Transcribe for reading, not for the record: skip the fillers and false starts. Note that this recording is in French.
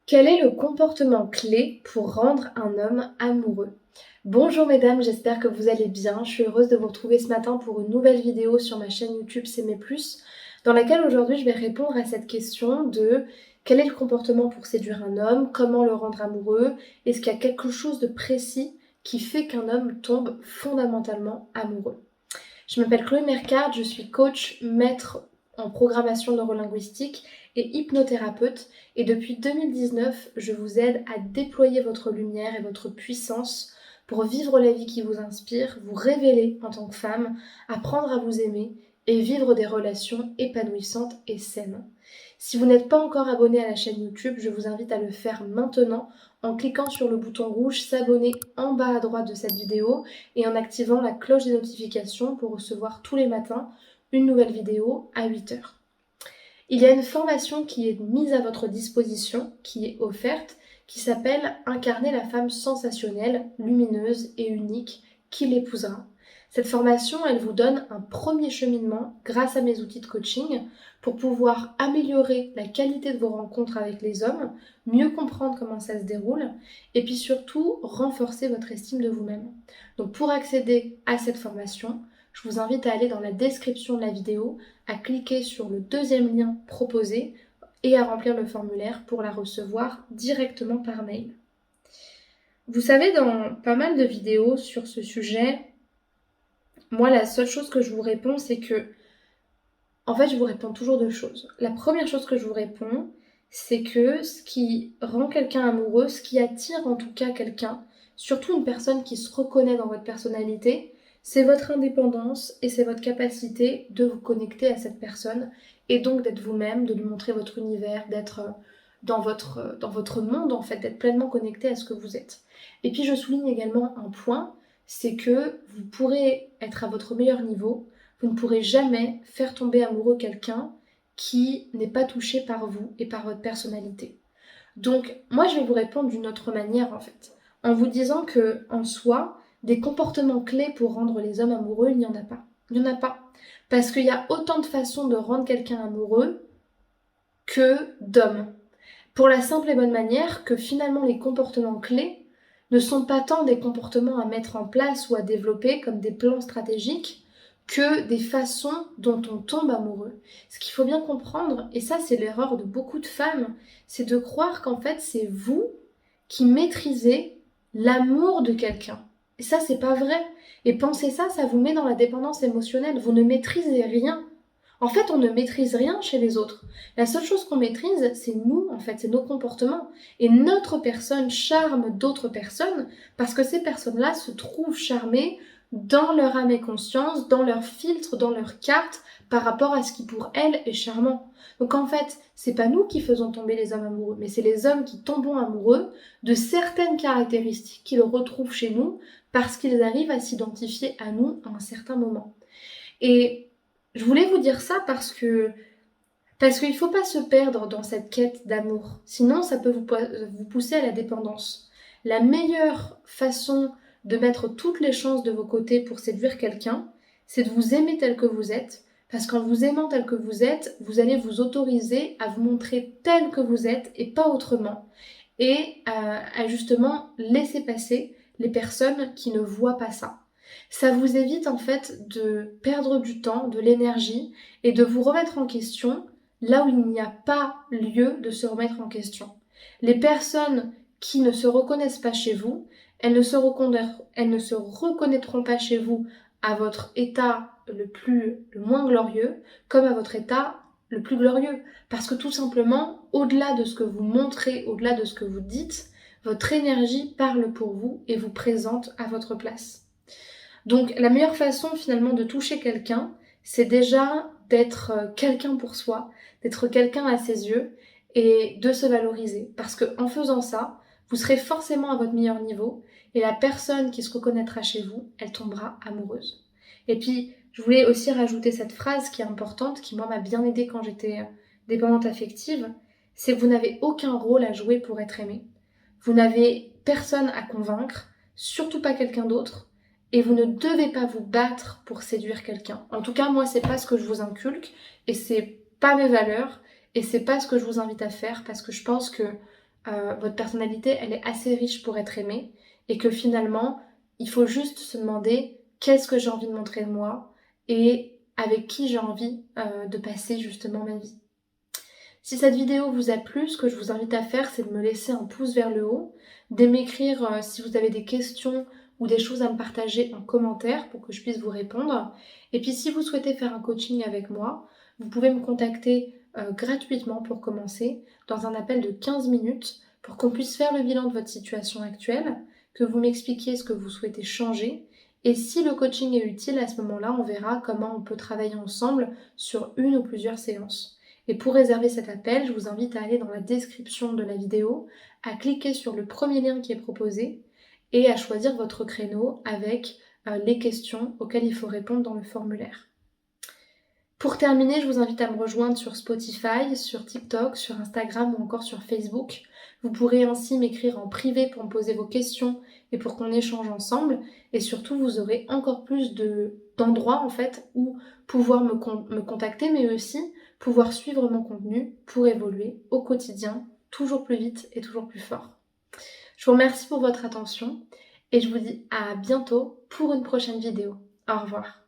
Quel est le comportement clé pour rendre un homme amoureux? Bonjour mesdames, j'espère que vous allez bien. Je suis heureuse de vous retrouver ce matin pour une nouvelle vidéo sur ma chaîne YouTube S'aimer plus, dans laquelle aujourd'hui je vais répondre à cette question de quel est le comportement pour séduire un homme, comment le rendre amoureux, est-ce qu'il y a quelque chose de précis qui fait qu'un homme tombe fondamentalement amoureux? Je m'appelle Chloé Mercard, je suis coach, maître en programmation neurolinguistique et hypnothérapeute. Et depuis 2019, je vous aide à déployer votre lumière et votre puissance pour vivre la vie qui vous inspire, vous révéler en tant que femme, apprendre à vous aimer et vivre des relations épanouissantes et saines. Si vous n'êtes pas encore abonné à la chaîne YouTube, je vous invite à le faire maintenant en cliquant sur le bouton rouge s'abonner en bas à droite de cette vidéo et en activant la cloche des notifications pour recevoir tous les matins une nouvelle vidéo à 8h. Il y a une formation qui est mise à votre disposition, qui est offerte, qui s'appelle Incarner la femme sensationnelle, lumineuse et unique qui l'épousera. Cette formation, elle vous donne un premier cheminement grâce à mes outils de coaching pour pouvoir améliorer la qualité de vos rencontres avec les hommes, mieux comprendre comment ça se déroule et puis surtout renforcer votre estime de vous-même. Donc pour accéder à cette formation, je vous invite à aller dans la description de la vidéo, à cliquer sur le deuxième lien proposé et à remplir le formulaire pour la recevoir directement par mail. Vous savez, dans pas mal de vidéos sur ce sujet, moi la seule chose que je vous réponds, c'est que, en fait, je vous réponds toujours deux choses. La première chose que je vous réponds, c'est que ce qui rend quelqu'un amoureux, ce qui attire en tout cas quelqu'un, surtout une personne qui se reconnaît dans votre personnalité, c'est votre indépendance et c'est votre capacité de vous connecter à cette personne et donc d'être vous-même, de lui montrer votre univers, d'être dans votre monde en fait, d'être pleinement connecté à ce que vous êtes. Et puis je souligne également un point, c'est que vous pourrez être à votre meilleur niveau, vous ne pourrez jamais faire tomber amoureux quelqu'un qui n'est pas touché par vous et par votre personnalité. Donc, moi, je vais vous répondre d'une autre manière, en fait, en vous disant que, en soi, des comportements clés pour rendre les hommes amoureux, il n'y en a pas. Il n'y en a pas. Parce qu'il y a autant de façons de rendre quelqu'un amoureux que d'hommes. Pour la simple et bonne manière que finalement les comportements clés ne sont pas tant des comportements à mettre en place ou à développer comme des plans stratégiques que des façons dont on tombe amoureux. Ce qu'il faut bien comprendre, et ça c'est l'erreur de beaucoup de femmes, c'est de croire qu'en fait c'est vous qui maîtrisez l'amour de quelqu'un. Et ça c'est pas vrai. Et penser ça, ça vous met dans la dépendance émotionnelle. Vous ne maîtrisez rien. En fait, on ne maîtrise rien chez les autres. La seule chose qu'on maîtrise, c'est nous, en fait, c'est nos comportements. Et notre personne charme d'autres personnes parce que ces personnes-là se trouvent charmées dans leur âme et conscience, dans leur filtre, dans leur carte, par rapport à ce qui pour elles est charmant. Donc en fait, c'est pas nous qui faisons tomber les hommes amoureux, mais c'est les hommes qui tombent amoureux de certaines caractéristiques qu'ils retrouvent chez nous parce qu'ils arrivent à s'identifier à nous à un certain moment. Et je voulais vous dire ça parce qu'il ne faut pas se perdre dans cette quête d'amour. Sinon, ça peut vous pousser à la dépendance. La meilleure façon de mettre toutes les chances de vos côtés pour séduire quelqu'un, c'est de vous aimer tel que vous êtes. Parce qu'en vous aimant tel que vous êtes, vous allez vous autoriser à vous montrer tel que vous êtes et pas autrement. Et à justement laisser passer les personnes qui ne voient pas ça. Ça vous évite en fait de perdre du temps, de l'énergie et de vous remettre en question là où il n'y a pas lieu de se remettre en question. Les personnes qui ne se reconnaissent pas chez vous, elles ne se reconnaîtront pas chez vous à votre état le moins glorieux comme à votre état le plus glorieux. Parce que tout simplement, au-delà de ce que vous montrez, au-delà de ce que vous dites, votre énergie parle pour vous et vous présente à votre place. Donc la meilleure façon finalement de toucher quelqu'un, c'est déjà d'être quelqu'un pour soi, d'être quelqu'un à ses yeux et de se valoriser. Parce qu'en faisant ça, vous serez forcément à votre meilleur niveau et la personne qui se reconnaîtra chez vous, elle tombera amoureuse. Et puis, je voulais aussi rajouter cette phrase qui est importante, qui moi m'a bien aidée quand j'étais dépendante affective, c'est que vous n'avez aucun rôle à jouer pour être aimé. Vous n'avez personne à convaincre, surtout pas quelqu'un d'autre. Et vous ne devez pas vous battre pour séduire quelqu'un. En tout cas, moi, c'est pas ce que je vous inculque et c'est pas mes valeurs et c'est pas ce que je vous invite à faire parce que je pense que votre personnalité, elle est assez riche pour être aimée et que finalement, il faut juste se demander qu'est-ce que j'ai envie de montrer de moi et avec qui j'ai envie de passer justement ma vie. Si cette vidéo vous a plu, ce que je vous invite à faire, c'est de me laisser un pouce vers le haut, de m'écrire si vous avez des questions ou des choses à me partager en commentaire pour que je puisse vous répondre. Et puis si vous souhaitez faire un coaching avec moi, vous pouvez me contacter gratuitement pour commencer dans un appel de 15 minutes pour qu'on puisse faire le bilan de votre situation actuelle, que vous m'expliquiez ce que vous souhaitez changer. Et si le coaching est utile, à ce moment-là, on verra comment on peut travailler ensemble sur une ou plusieurs séances. Et pour réserver cet appel, je vous invite à aller dans la description de la vidéo, à cliquer sur le premier lien qui est proposé et à choisir votre créneau avec les questions auxquelles il faut répondre dans le formulaire. Pour terminer, je vous invite à me rejoindre sur Spotify, sur TikTok, sur Instagram ou encore sur Facebook. Vous pourrez ainsi m'écrire en privé pour me poser vos questions et pour qu'on échange ensemble. Et surtout, vous aurez encore plus d'endroits en fait où pouvoir me contacter, mais aussi pouvoir suivre mon contenu pour évoluer au quotidien, toujours plus vite et toujours plus fort. Je vous remercie pour votre attention et je vous dis à bientôt pour une prochaine vidéo. Au revoir.